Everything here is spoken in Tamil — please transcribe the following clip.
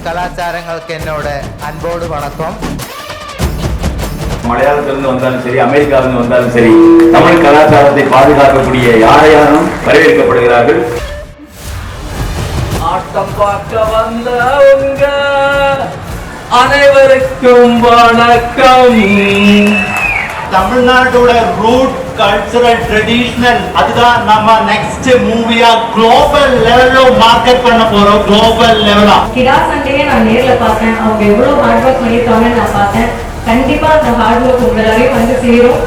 கலாச்சாரங்களுக்கு என்னோட அன்போடு வணக்கம். மலையாளத்திலிருந்து வந்தாலும் சரி, அமெரிக்காவிலிருந்து வந்தாலும் சரி, தமிழ் கலாச்சாரத்தை பாதுகாக்கக்கூடிய யாரையாரும் வரவேற்கப்படுகிறார்கள். ஆட்டம் பார்க்க வந்தவங்க அனைவருக்கும் வணக்கம். தமிழ்நாட்டோட ரூட் கல்ச்சரல் ட்ரெடிஷனல் அதுதான் நம்ம நெக்ஸ்ட் மூவியா குளோபல் லெவல்ல மார்க்கெட் பண்ண போறோம். குளோபல் லெவலா கிடா சண்டையே நான் நேர்ல பார்த்தேன். அவங்க எவ்வளவு ஹார்ட் ஒர்க் பண்ணிருக்காங்கன்னு நான் பார்த்தேன். கண்டிப்பா அந்த ஹார்ட் ஒர்க் உங்களாரையும் வந்து சேரும்.